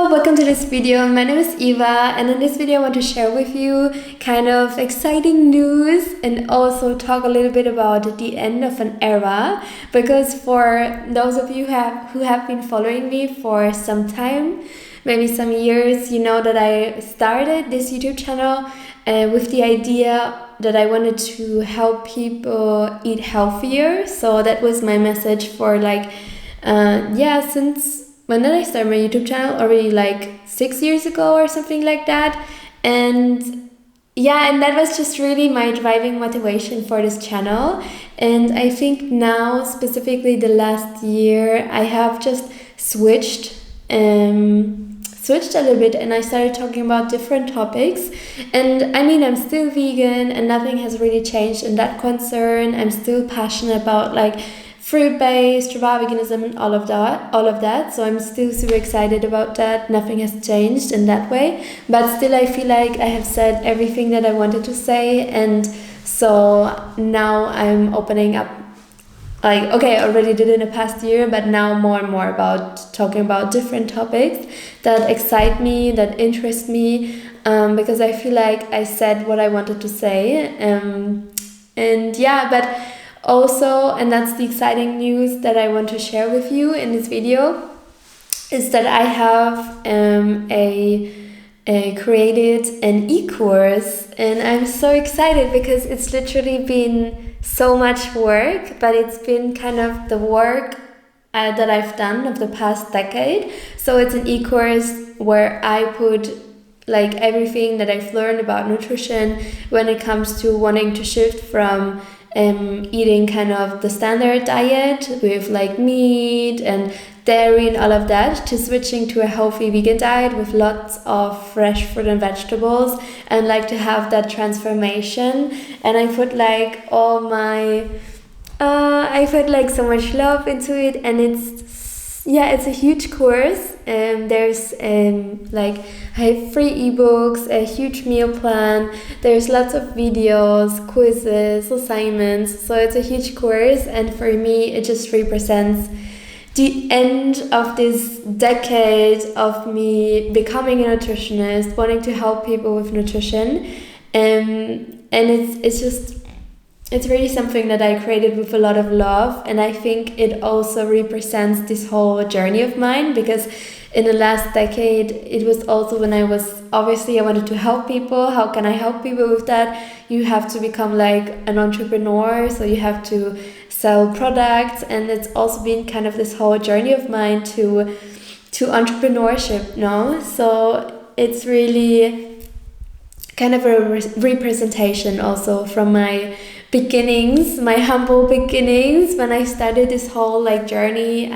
Welcome to this video. My name is Eva, and in this video I want to share with you kind of exciting news and also talk a little bit about the end of an era, because for those of you who have been following me for some time, maybe some years, you know that I started this YouTube channel with the idea that I wanted to help people eat healthier. So that was my message for since when did I start my YouTube channel? Already like 6 years ago or something like that. And that was just really my driving motivation for this channel. And I think now, specifically the last year, I have just switched a little bit, and I started talking about different topics. And I mean, I'm still vegan and nothing has really changed in that concern. I'm still passionate about like fruit-based, raw veganism and all of that. So I'm still super excited about that. Nothing has changed in that way. But still I feel like I have said everything that I wanted to say, and so now I'm opening up. I already did it in the past year, but now more and more about talking about different topics that excite me, that interest me, because I feel like I said what I wanted to say. But also, and that's the exciting news that I want to share with you in this video, is that I have created an e-course, and I'm so excited because it's literally been so much work, but it's been kind of the work that I've done of the past decade. So it's an e-course where I put like everything that I've learned about nutrition when it comes to wanting to shift from eating kind of the standard diet with like meat and dairy and all of that, to switching to a healthy vegan diet with lots of fresh fruit and vegetables, and like to have that transformation. And I put like I put like so much love into it, and it's a huge course. There's I have 3 ebooks, a huge meal plan, there's lots of videos, quizzes, assignments. So it's a huge course, and for me it just represents the end of this decade of me becoming a nutritionist, wanting to help people with nutrition. And it's really something that I created with a lot of love, and I think it also represents this whole journey of mine, because in the last decade it was also when I wanted to help people. How can I help people with that? You have to become like an entrepreneur, so you have to sell products, and it's also been kind of this whole journey of mine to entrepreneurship, no? So it's really kind of a representation also from my beginnings, my humble beginnings, when I started this whole like journey.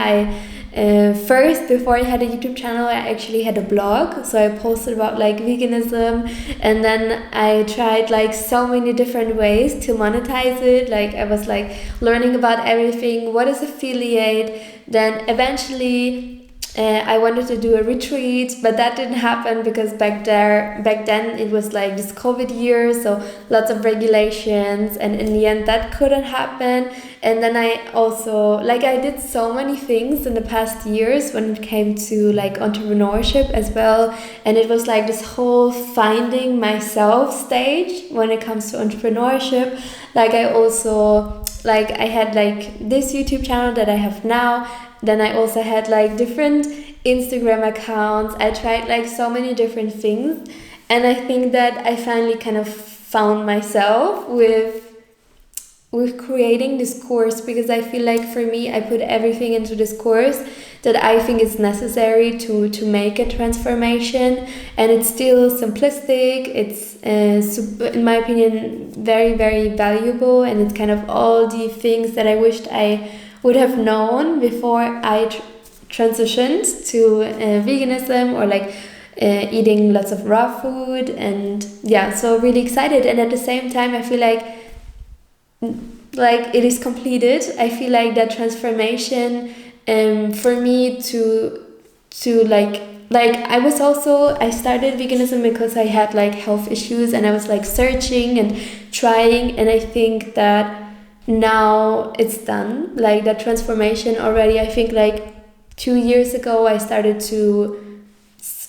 First, before I had a YouTube channel, I actually had a blog, so I posted about like veganism, and then I tried like so many different ways to monetize it. Like I was like learning about everything, what is affiliate, then eventually I wanted to do a retreat, but that didn't happen because back then it was like this COVID year, so lots of regulations, and in the end that couldn't happen. And then I also I did so many things in the past years when it came to like entrepreneurship as well, and it was like this whole finding myself stage when it comes to entrepreneurship. I had like this YouTube channel that I have now. Then I also had like different Instagram accounts. I tried like so many different things, and I think that I finally kind of found myself with creating this course, because I feel like for me, I put everything into this course that I think is necessary to make a transformation. And it's still simplistic, it's in my opinion very, very valuable, and it's kind of all the things that I wished I would have known before I transitioned to veganism, or eating lots of raw food. And so really excited. And at the same time, I feel like it is completed. I feel like that transformation for me I started veganism because I had like health issues, and I was like searching and trying, and I think that now it's done, like that transformation already. I think like 2 years ago I started to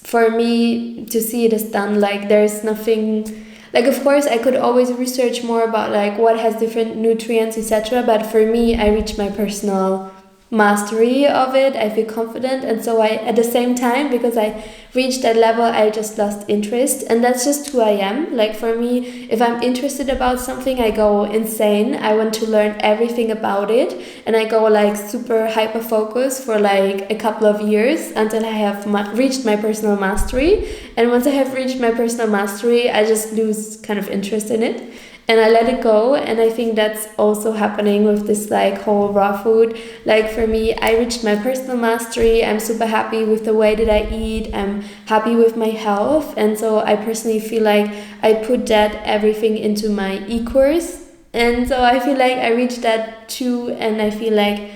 for me to see it as done. Like there's nothing, like of course I could always research more about like what has different nutrients, etc., but for me I reached my personal mastery of it. I feel confident, and so I, at the same time, because I reached that level, I just lost interest, and that's just who I am. Like for me, if I'm interested about something, I go insane. I want to learn everything about it, and I go like super hyper focus for like a couple of years until I have reached my personal mastery. And once I have reached my personal mastery, I just lose kind of interest in it, and I let it go. And I think that's also happening with this like whole raw food. Like for me, I reached my personal mastery. I'm super happy with the way that I eat. I'm happy with my health, and so I personally feel like I put that everything into my e-course, and so I feel like I reached that too, and I feel like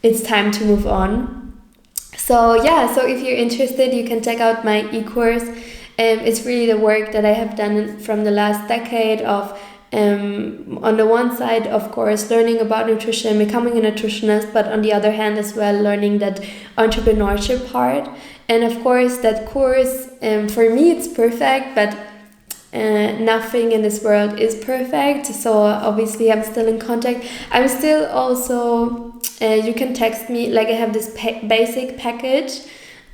it's time to move on. So yeah, so if you're interested, you can check out my e-course. It's really the work that I have done from the last decade of on the one side, of course, learning about nutrition, becoming a nutritionist, but on the other hand as well, learning that entrepreneurship part. And of course, that course, for me, it's perfect, but nothing in this world is perfect. So obviously, I'm still in contact. I'm still also, you can text me, like I have this basic package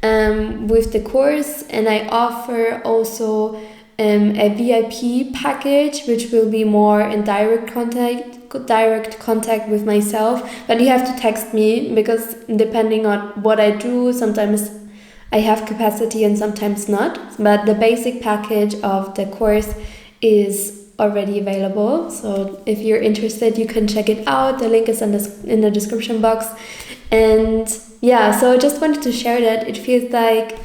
with the course, and I offer also a VIP package, which will be more in direct contact with myself. But you have to text me, because depending on what I do, sometimes I have capacity and sometimes not. But the basic package of the course is already available. So if you're interested, you can check it out. The link is in the description box. And yeah, so I just wanted to share that. It feels like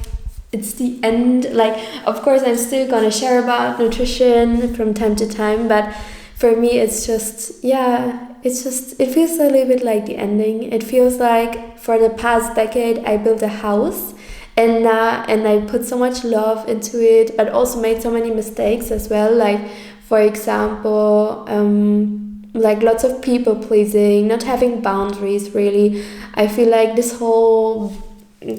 it's the end. Like, of course, I'm still gonna share about nutrition from time to time, but for me, it's just, yeah, it feels a little bit like the ending. It feels like for the past decade, I built a house, and I put so much love into it, but also made so many mistakes as well. Like, for example, like lots of people pleasing, not having boundaries really. I feel like this whole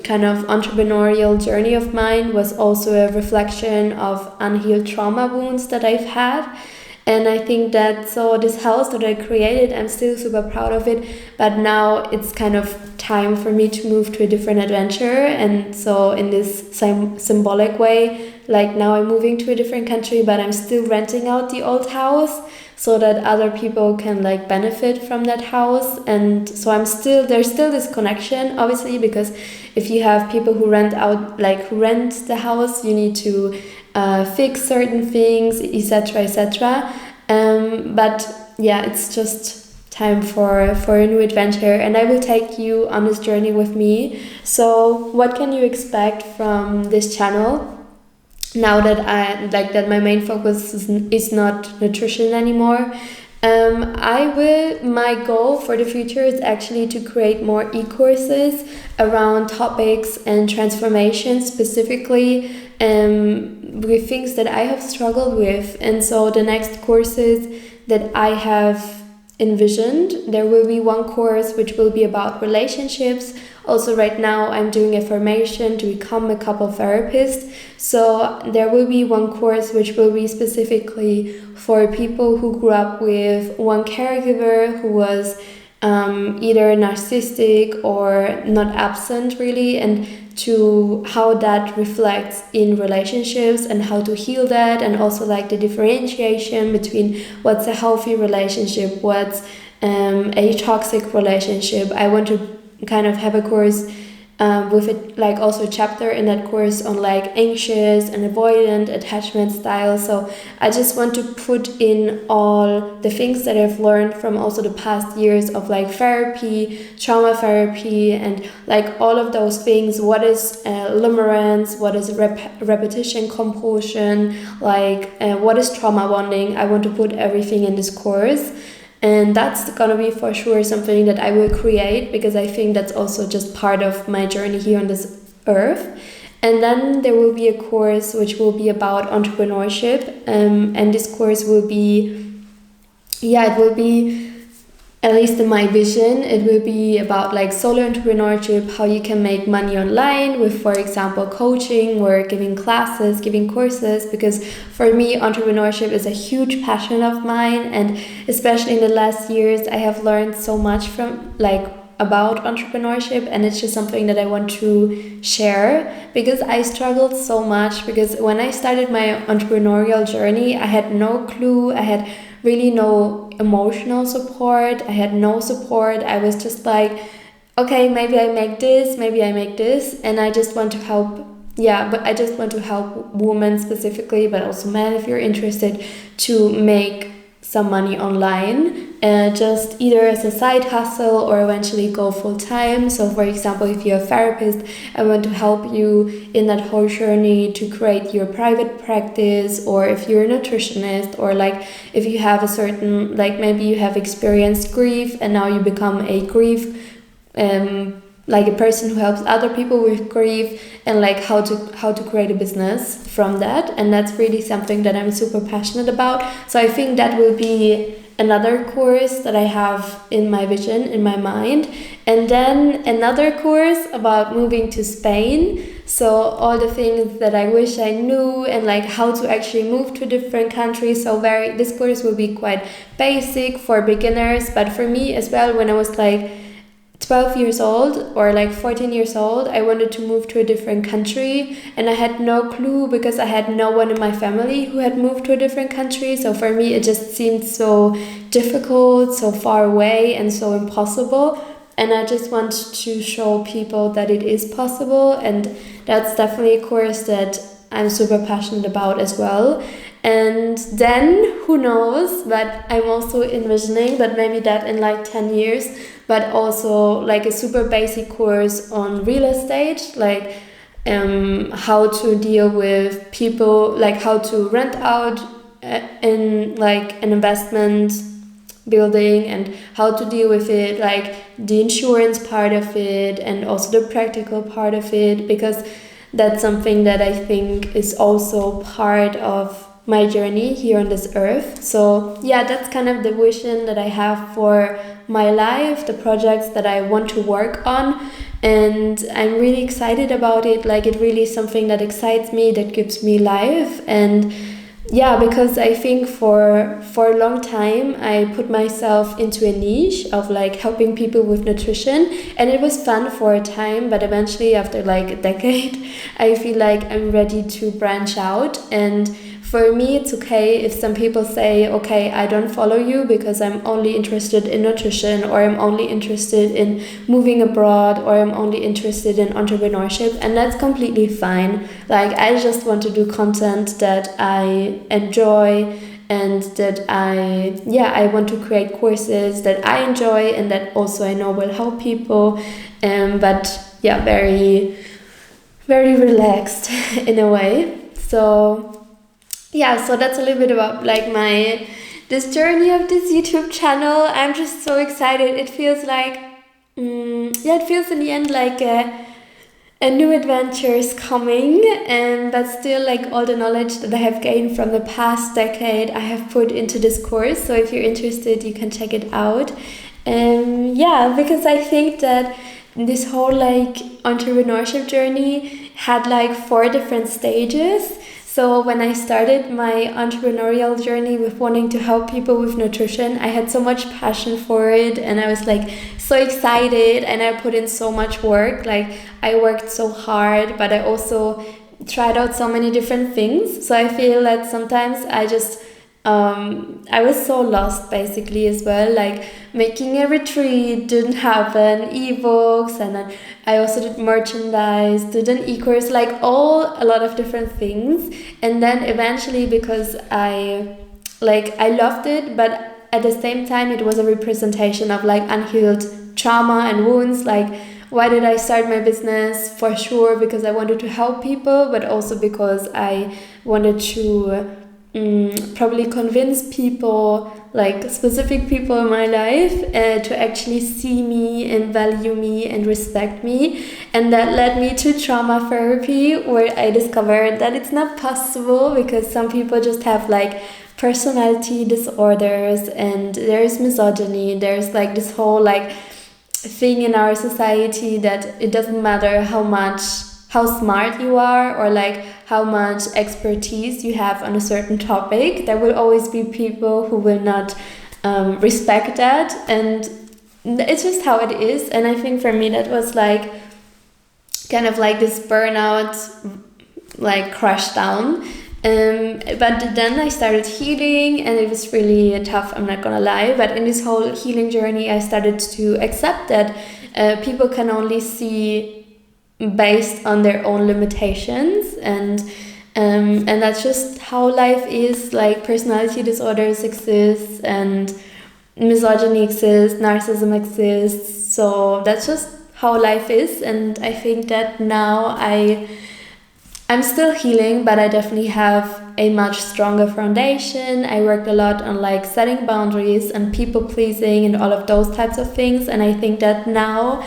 kind of entrepreneurial journey of mine was also a reflection of unhealed trauma wounds that I've had. And I think that, so this house that I created, I'm still super proud of it, but now it's kind of time for me to move to a different adventure. And so in this symbolic way, like now I'm moving to a different country, but I'm still renting out the old house so that other people can like benefit from that house. And so there's still this connection, obviously, because if you have people who rent the house, you need to fix certain things, etc., etc. But yeah, it's just time for a new adventure, and I will take you on this journey with me. So what can you expect from this channel now that my main focus is not nutrition anymore? My goal for the future is actually to create more e-courses around topics and transformation, specifically with things that I have struggled with. And so the next courses that I have envisioned, there will be one course which will be about relationships. Also right now I'm doing a formation to become a couple therapist. So there will be one course which will be specifically for people who grew up with one caregiver who was either narcissistic or not absent really, and to how that reflects in relationships and how to heal that, and also like the differentiation between what's a healthy relationship, what's a toxic relationship. I want to kind of have a course with it, like also a chapter in that course on like anxious and avoidant attachment style. So I just want to put in all the things that I've learned from also the past years of like therapy, trauma therapy, and like all of those things. What is limerence? What is repetition compulsion? Like what is trauma bonding? I want to put everything in this course. And that's gonna be for sure something that I will create, because I think that's also just part of my journey here on this earth. And then there will be a course which will be about entrepreneurship, and this course will be, it will be at least in my vision, it will be about like solo entrepreneurship, how you can make money online with, for example, coaching or giving classes, giving courses. Because for me, entrepreneurship is a huge passion of mine, and especially in the last years, I have learned so much from like about entrepreneurship, and it's just something that I want to share because I struggled so much. Because when I started my entrepreneurial journey, I had no clue, I had really no emotional support, I had no support. I was just like, okay, maybe I make this, maybe I make this, and I just want to help. Yeah, but I just want to help women specifically, but also men if you're interested, to make some money online, just either as a side hustle or eventually go full time. So for example, if you're a therapist, I want to help you in that whole journey to create your private practice, or if you're a nutritionist, or like if you have a certain, like maybe you have experienced grief and now you become a grief like a person who helps other people with grief, and like how to create a business from that. And that's really something that I'm super passionate about. So I think that will be another course that I have in my vision, in my mind. And then another course about moving to Spain. So all the things that I wish I knew, and like how to actually move to different countries. So this course will be quite basic for beginners, but for me as well, when I was like 12 years old or like 14 years old, I wanted to move to a different country, and I had no clue because I had no one in my family who had moved to a different country. So for me, it just seemed so difficult, so far away, and so impossible. And I just want to show people that it is possible, and that's definitely a course that I'm super passionate about as well. And then, who knows, but I'm also envisioning that maybe that in like 10 years, but also like a super basic course on real estate, like how to deal with people, like how to rent out in like an investment building, and how to deal with it, like the insurance part of it, and also the practical part of it, because that's something that I think is also part of my journey here on this earth. So yeah, that's kind of the vision that I have for my life, the projects that I want to work on, and I'm really excited about it. Like, it really is something that excites me, that gives me life. And yeah, because I think for a long time I put myself into a niche of like helping people with nutrition, and it was fun for a time, but eventually after like a decade I feel like I'm ready to branch out. And for me, it's okay if some people say, okay, I don't follow you because I'm only interested in nutrition, or I'm only interested in moving abroad, or I'm only interested in entrepreneurship, and that's completely fine. Like, I just want to do content that I enjoy, and that I want to create courses that I enjoy and that also I know will help people. But yeah, very, very relaxed in a way. So yeah, so that's a little bit about like this journey of this YouTube channel. I'm just so excited. It feels like, it feels in the end like a new adventure is coming, and but still like all the knowledge that I have gained from the past decade I have put into this course. So if you're interested, you can check it out. Yeah, because I think that this whole like entrepreneurship journey had like 4 different stages. So when I started my entrepreneurial journey with wanting to help people with nutrition, I had so much passion for it, and I was like so excited, and I put in so much work. Like, I worked so hard, but I also tried out so many different things. So I feel that sometimes I was so lost basically as well. Like, making a retreat didn't happen, ebooks, and then I also did merchandise, did an e-course, like a lot of different things. And then eventually, because I loved it, but at the same time it was a representation of like unhealed trauma and wounds. Like, why did I start my business? For sure because I wanted to help people, but also because I wanted to probably convince people, like specific people in my life, to actually see me and value me and respect me. And that led me to trauma therapy, where I discovered that it's not possible, because some people just have like personality disorders, and there's misogyny. There's like this whole like thing in our society that it doesn't matter how smart you are or like how much expertise you have on a certain topic, there will always be people who will not respect that, and it's just how it is. And I think for me that was like kind of like this burnout, like crash down. But then I started healing, and it was really tough, I'm not gonna lie. But in this whole healing journey, I started to accept that people can only see based on their own limitations, and that's just how life is. Like personality disorders exist, and misogyny exists, narcissism exists. So that's just how life is, and I think that now I'm still healing, but I definitely have a much stronger foundation. I worked a lot on like setting boundaries and people pleasing and all of those types of things. And I think that now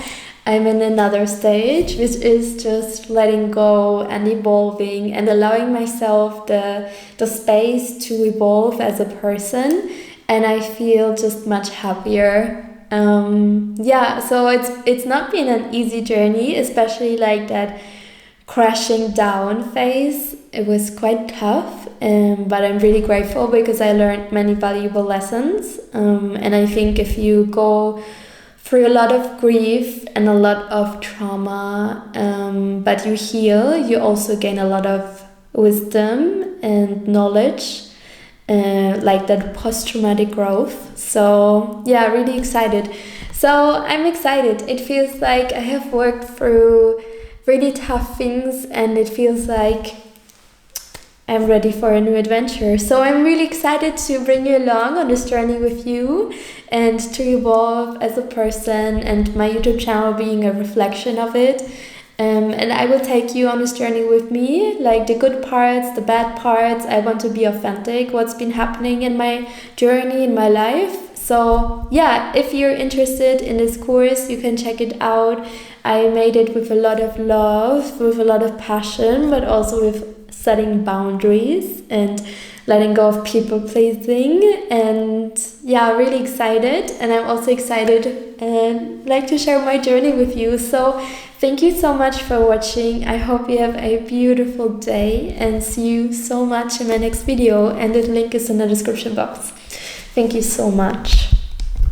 I'm in another stage, which is just letting go and evolving and allowing myself the space to evolve as a person. And I feel just much happier. So it's not been an easy journey, especially like that crashing down phase. It was quite tough, but I'm really grateful because I learned many valuable lessons. And I think if you go through a lot of grief and a lot of trauma, but you heal, you also gain a lot of wisdom and knowledge, like that post-traumatic growth. So yeah, really excited. So I'm excited. It feels like I have worked through really tough things, and it feels like I'm ready for a new adventure. So I'm really excited to bring you along on this journey with you and to evolve as a person, and my YouTube channel being a reflection of it. And I will take you on this journey with me, like the good parts, the bad parts. I want to be authentic, what's been happening in my journey, in my life. So yeah, if you're interested in this course, you can check it out. I made it with a lot of love, with a lot of passion, but also with setting boundaries and letting go of people pleasing. And yeah, really excited. And I'm also excited and like to share my journey with you. So thank you so much for watching. I hope you have a beautiful day, and see you so much in my next video. And the link is in the description box. Thank you so much.